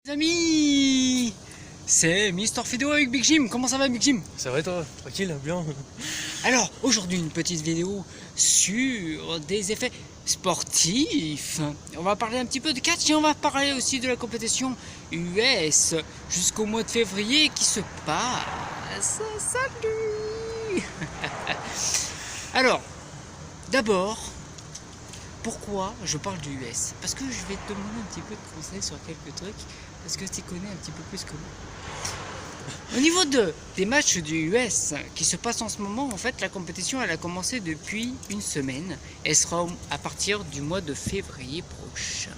Les amis, c'est Mister Vidéo avec Big Jim. Comment ça va, Big Jim? Ça va toi? Tranquille, bien. Alors, aujourd'hui, une petite vidéo sur des effets sportifs. On va parler un petit peu de catch et on va parler aussi de la compétition US jusqu'au mois de février qui se passe. Salut. Alors, d'abord, pourquoi je parle du US? Parce que je vais te demander un petit peu de conseils sur quelques trucs, parce que tu connais un petit peu plus que moi. Au niveau des matchs du US qui se passent en ce moment, en fait, la compétition elle a commencé depuis une semaine. Elle sera à partir du mois de février prochain.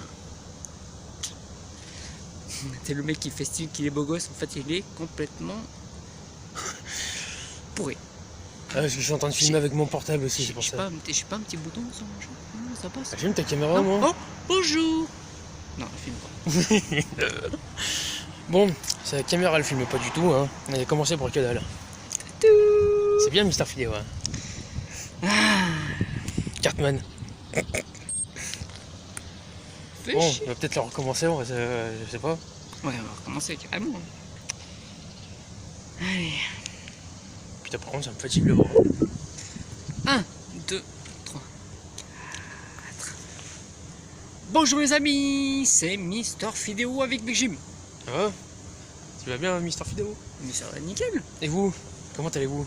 C'est le mec qui fait style qu'il est beau gosse, en fait il est complètement pourri. Ah, parce que je suis en train de filmer avec mon portable aussi, c'est pour ça. Je suis pas un petit bouton sur mon jeu. Non, ça passe. Filme ta caméra, Non. moi. Oh, bonjour. Non, filme pas. Bon, la caméra elle filme pas du tout, hein. On a commencé pour que dalle. C'est bien Mister Vidéo, hein. Cartman. Fais Bon, chier. on va peut-être le recommencer, je sais pas. Ouais, on va recommencer carrément. Allez. Putain, par contre, ça me fatigue le bras. 1, 2, 3, 4. Bonjour les amis, c'est Mister Vidéo avec Big Jim. Ça va? Tu vas bien, Mister Vidéo? Mais ça va nickel. Et vous? Comment allez-vous?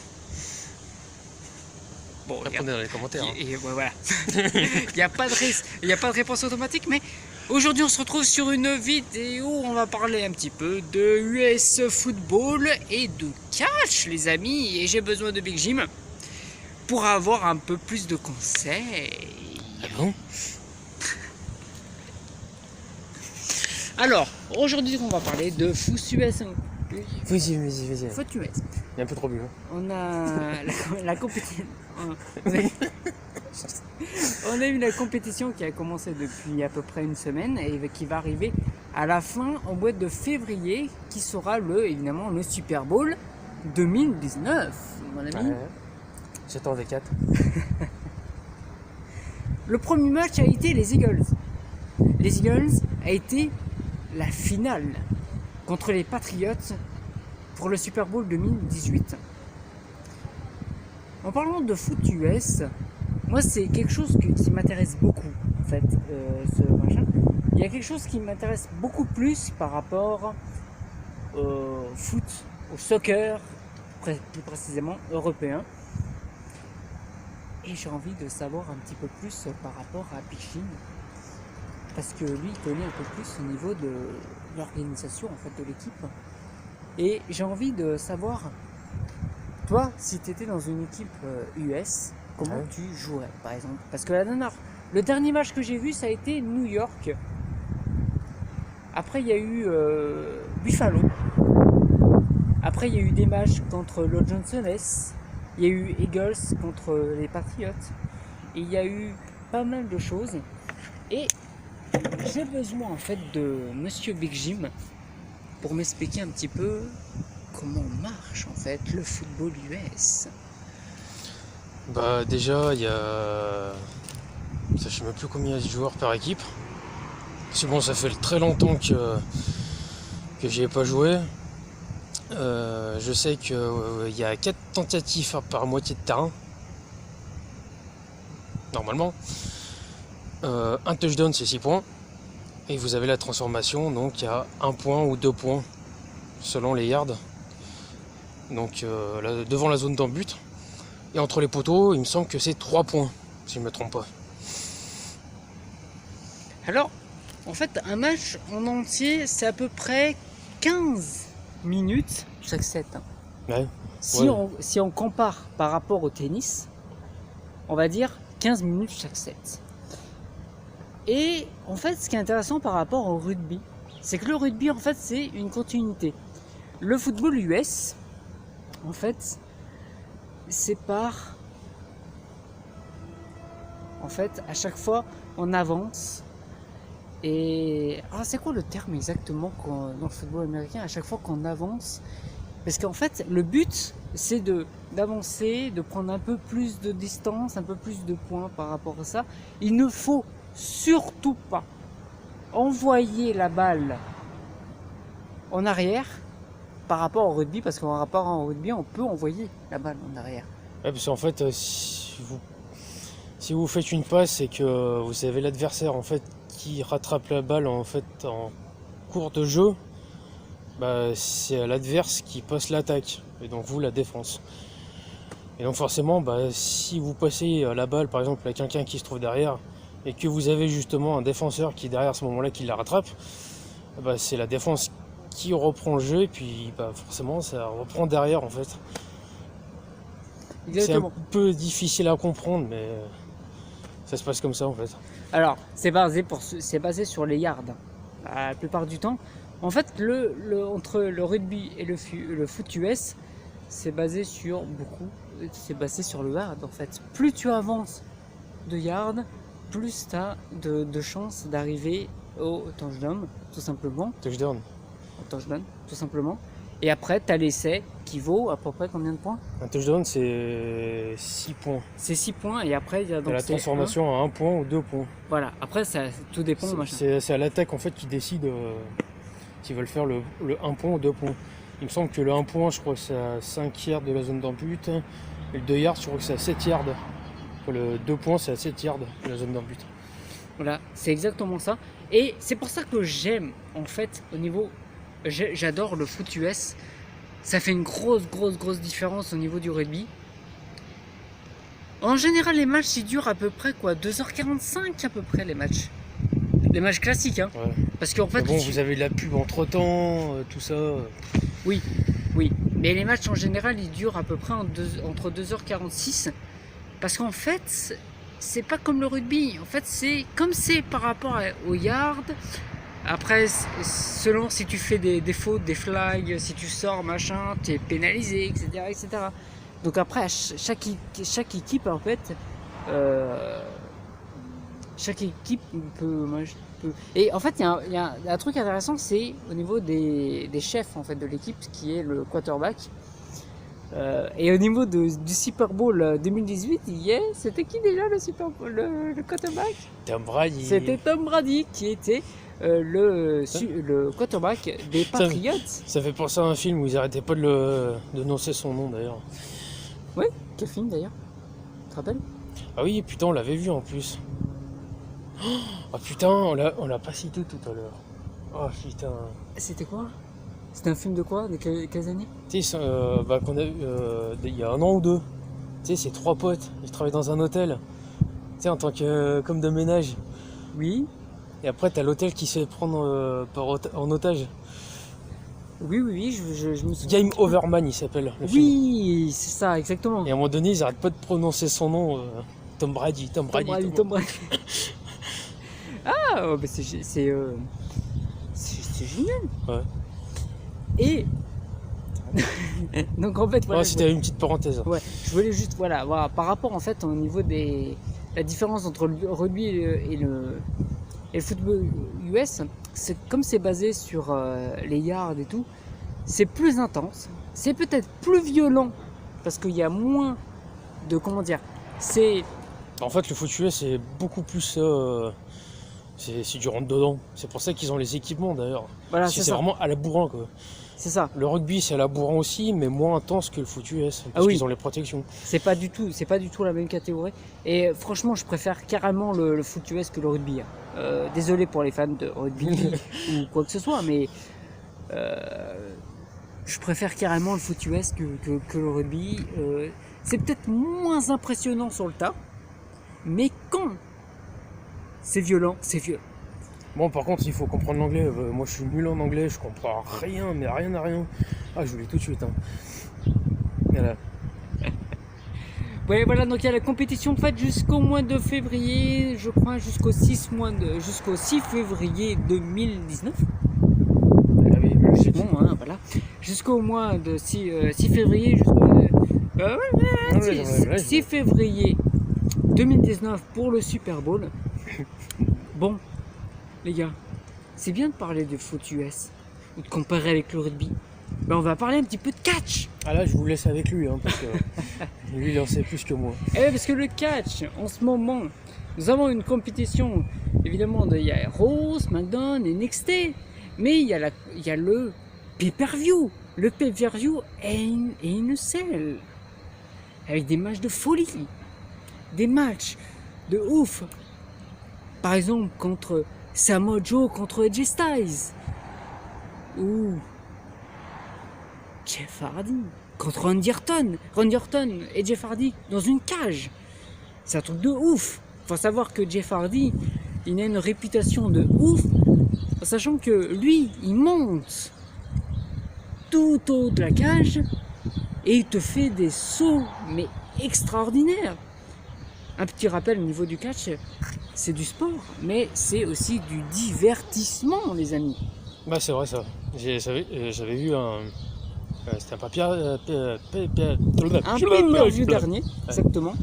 Bon, Répondez dans les commentaires. Hein. et ouais, voilà. Il n'y a pas de réponse automatique, mais aujourd'hui on se retrouve sur une vidéo où on va parler un petit peu de US football et de catch les amis. Et j'ai besoin de Big Jim pour avoir un peu plus de conseils. Ah bon? Alors, aujourd'hui on va parler de foot US. Vas-y. Foot US. Il est un peu trop vieux. On a la compétition. On a eu la compétition qui a commencé depuis à peu près une semaine et qui va arriver à la fin au mois de février, qui sera évidemment le Super Bowl 2019, mon ami. Ouais. J'attends V4. Le premier match a été les Eagles. Les Eagles a été la finale contre les Patriots pour le Super Bowl 2018. En parlant de foot US, moi c'est quelque chose qui m'intéresse beaucoup en fait, ce machin. Il y a quelque chose qui m'intéresse beaucoup plus par rapport au foot, au soccer, plus précisément européen. Et j'ai envie de savoir un petit peu plus par rapport à Big Jim, parce que lui il connaît un peu plus au niveau de l'organisation en fait de l'équipe. Et j'ai envie de savoir, toi, si tu étais dans une équipe US, comment tu jouerais, par exemple? Parce que le dernier match que j'ai vu, ça a été New York. Après, il y a eu Buffalo. Après, il y a eu des matchs contre Los Angeles. Il y a eu Eagles contre les Patriots. Et il y a eu pas mal de choses. Et j'ai besoin, en fait, de Monsieur Big Jim pour m'expliquer un petit peu comment marche en fait le football US. Bah déjà il y a... Je sais même plus combien il y a de joueurs par équipe. C'est bon, ça fait très longtemps que j'y ai pas joué. Je sais qu'il y a 4 tentatives par moitié de terrain. Normalement. Un touchdown c'est 6 points. Et vous avez la transformation, donc il y a 1 point ou 2 points selon les yards. Donc là, devant la zone d'en-but. Et entre les poteaux, il me semble que c'est 3 points, si je ne me trompe pas. Alors, en fait, un match en entier, c'est à peu près 15 minutes chaque set. Ouais. Si on compare par rapport au tennis, on va dire 15 minutes chaque set. Et en fait, ce qui est intéressant par rapport au rugby, c'est que le rugby, en fait, c'est une continuité. Le football US, en fait, c'est par... En fait, à chaque fois, on avance. Et... Alors, c'est quoi le terme exactement dans le football américain? À chaque fois qu'on avance... Parce qu'en fait, le but, c'est d'avancer, de prendre un peu plus de distance, un peu plus de points par rapport à ça. Il ne faut surtout pas envoyer la balle en arrière par rapport au rugby, parce qu'en rapport au rugby, on peut envoyer la balle en arrière. Ouais, parce qu'en fait, si vous faites une passe et que vous avez l'adversaire en fait qui rattrape la balle en cours de jeu, bah, c'est à l'adverse qui passe l'attaque et donc vous la défense. Et donc forcément, bah, si vous passez la balle par exemple à quelqu'un qui se trouve derrière et que vous avez justement un défenseur qui est derrière à ce moment-là qui la rattrape, bah, c'est la défense qui reprend le jeu et puis bah, forcément ça reprend derrière en fait. Exactement. C'est un peu difficile à comprendre mais ça se passe comme ça en fait. Alors, c'est basé sur les yards. La plupart du temps. En fait, entre le rugby et le foot US, c'est basé sur le yard en fait. Plus tu avances de yards, plus tu as de chances d'arriver au touchdown, tout simplement. Touchdown. Au touchdown, tout simplement. Et après, tu as l'essai qui vaut à peu près combien de points? Un touchdown, c'est 6 points. C'est 6 points et après, il y a donc la transformation à 1 point ou 2 points. Voilà, après, ça tout dépend. C'est à l'attaque en fait qui décide s'ils veulent faire le 1 point ou 2 points. Il me semble que le 1 point, je crois que c'est à 5 yards de la zone d'embut. Et le 2 yards, je crois que c'est à 7 yards. Le 2 points, c'est à 7 yards de la zone d'embut. Voilà, c'est exactement ça. Et c'est pour ça que j'aime, en fait, j'adore le foot US. Ça fait une grosse différence au niveau du rugby. En général, les matchs, ils durent à peu près 2h45 à peu près les matchs. Les matchs classiques, hein. Ouais. Parce qu'en fait... Bon, vous avez de la pub entre temps, tout ça. Oui. Mais les matchs en général, ils durent à peu près entre 2h46. Parce qu'en fait, c'est pas comme le rugby. En fait, c'est par rapport au yard. Après, selon si tu fais des fautes, des flags, si tu sors, machin, tu es pénalisé, etc. Donc après, chaque équipe, en fait, chaque équipe peut... Et en fait, il y a un truc intéressant, c'est au niveau des chefs en fait, de l'équipe, qui est le quarterback. Et au niveau du Super Bowl 2018, c'était qui déjà le quarterback? Tom Brady. C'était Tom Brady qui était le quarterback des Patriots. Ça fait penser à un film où ils arrêtaient pas de noncer son nom d'ailleurs. Oui, quel film d'ailleurs? Tu te rappelles? Ah oui, putain, on l'avait vu en plus. Ah putain, on l'a pas cité tout à l'heure. Oh putain. C'était quoi? C'était un film de quoi? De quelles années? Tu sais, qu'on a il y a 1 an ou 2. Tu sais, c'est 3 potes. Ils travaillent dans un hôtel. Tu sais, en tant que comme de ménage. Oui. Et après, t'as l'hôtel qui se fait prendre en otage. Oui, je me souviens. Game Overman, il s'appelle. Le film. Oui, c'est ça, exactement. Et à un moment donné, ils arrêtent pas de prononcer son nom. Tom Brady. Ah, bah c'est génial. Ouais. Et donc en fait, voilà. C'était une petite parenthèse. Ouais, je voulais juste, voilà, par rapport en fait au niveau la différence entre le rugby et le football US, c'est comme c'est basé sur les yards et tout, c'est plus intense, c'est peut-être plus violent parce qu'il y a moins de, comment dire, c'est... En fait, le foot US c'est beaucoup plus c'est du rentre dedans. C'est pour ça qu'ils ont les équipements d'ailleurs. Voilà, c'est vraiment à la bourrin quoi. C'est ça. Le rugby c'est à la bourrin aussi, mais moins intense que le foot US parce qu'ils ont les protections. C'est pas du tout la même catégorie. Et franchement, je préfère carrément le foot US que le rugby. Désolé pour les fans de rugby ou quoi que ce soit, mais je préfère carrément le foot US que le rugby. C'est peut-être moins impressionnant sur le tas, mais quand c'est violent, c'est violent. Bon, par contre, il faut comprendre l'anglais. Moi, je suis nul en anglais, je comprends rien, mais rien à rien. Ah, je voulais tout de suite. Hein. Voilà. Ouais, voilà, donc il y a la compétition faite jusqu'au mois de février, je crois, jusqu'au 6 février 2019. Ah oui, c'est bon, hein, voilà. Jusqu'au mois de 6 février, 6 février 2019 pour le Super Bowl. Bon, les gars, c'est bien de parler de foot US ou de comparer avec le rugby. Ben, on va parler un petit peu de catch. Ah là, je vous laisse avec lui, hein, parce que lui, il en sait plus que moi. Eh, parce que le catch, en ce moment, nous avons une compétition, évidemment, il y a Raw, SmackDown et NXT, mais il y a le pay-per-view. Le pay-per-view est une selle. Avec des matchs de folie. Des matchs de ouf. Par exemple, contre Samoa Joe contre AJ Styles. Ou Jeff Hardy contre Randy Orton. Randy Orton et Jeff Hardy dans une cage. C'est un truc de ouf. Faut savoir que Jeff Hardy, il a une réputation de ouf, sachant que lui, il monte tout au haut de la cage et il te fait des sauts, mais extraordinaires. Un petit rappel au niveau du catch, c'est du sport, mais c'est aussi du divertissement, les amis. Bah c'est vrai ça. J'avais vu un... c'était un papier... Un pay-per-view dernier, exactement.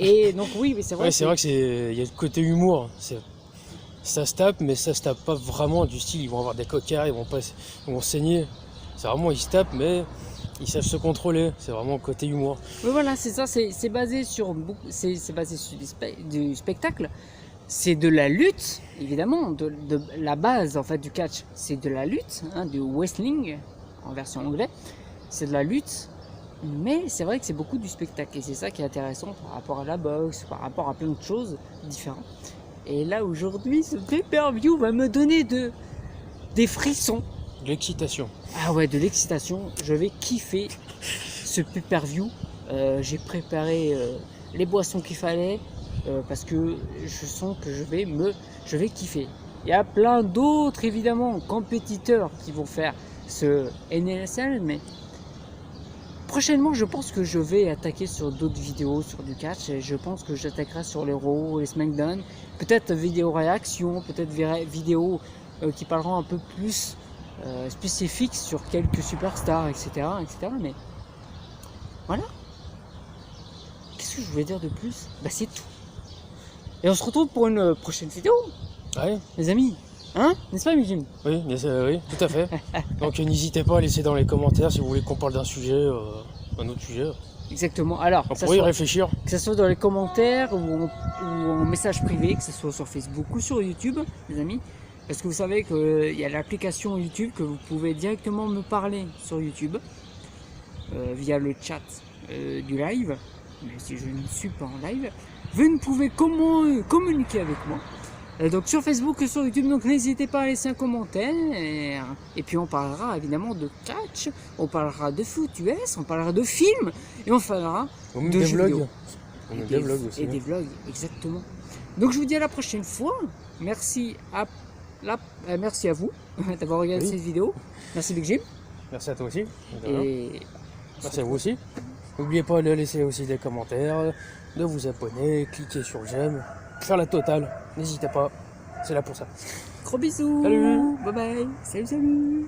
Et donc oui, mais c'est vrai. Ouais, c'est vrai que il y a le côté humour. Ça se tape, mais ça se tape pas vraiment du style. Ils vont avoir des cocards, ils vont saigner. C'est vraiment, ils se tapent, mais ils savent se contrôler. C'est vraiment le côté humour. Mais voilà, c'est ça. C'est basé sur du spectacle. C'est de la lutte, évidemment. De la base en fait du catch, c'est de la lutte, hein, du wrestling en version anglaise. C'est de la lutte. Mais c'est vrai que c'est beaucoup du spectacle et c'est ça qui est intéressant par rapport à la boxe, par rapport à plein de choses différentes. Et là aujourd'hui, ce pay-per-view va me donner des frissons. De l'excitation. Ah ouais, de l'excitation. Je vais kiffer ce pay-per-view. J'ai préparé les boissons qu'il fallait parce que je sens que je vais kiffer. Il y a plein d'autres évidemment compétiteurs qui vont faire ce NLSL, mais prochainement, je pense que je vais attaquer sur d'autres vidéos sur du catch. Et je pense que j'attaquerai sur les Raw, les SmackDown. Peut-être vidéo réaction, peut-être vidéos qui parleront un peu plus spécifiques sur quelques superstars, etc., etc. Mais voilà. Qu'est-ce que je voulais dire de plus? Bah c'est tout. Et on se retrouve pour une prochaine vidéo. Ouais. Les amis. Hein? N'est-ce pas, Jim? Oui, oui, tout à fait. Donc n'hésitez pas à laisser dans les commentaires si vous voulez qu'on parle d'un sujet, un autre sujet. Exactement. Alors, on pourrait y réfléchir. Que ce soit dans les commentaires ou en message privé, que ce soit sur Facebook ou sur YouTube, les amis. Parce que vous savez qu'il y a l'application YouTube que vous pouvez directement me parler sur YouTube via le chat du live. Mais si je ne suis pas en live, vous ne pouvez communiquer avec moi. Donc sur Facebook et sur YouTube, donc n'hésitez pas à laisser un commentaire et puis on parlera évidemment de catch, on parlera de foot US, on parlera de films et on parlera de jeux vidéo. On a des vlogs aussi. Et des vlogs, exactement. Donc je vous dis à la prochaine fois. Merci à vous d'avoir regardé cette vidéo. Merci Big Jim. Merci à toi aussi. Et merci à vous aussi. N'oubliez pas de laisser aussi des commentaires, de vous abonner, cliquer sur j'aime, faire la totale. N'hésitez pas, c'est là pour ça. Gros bisous. Salut. Bye bye. Salut.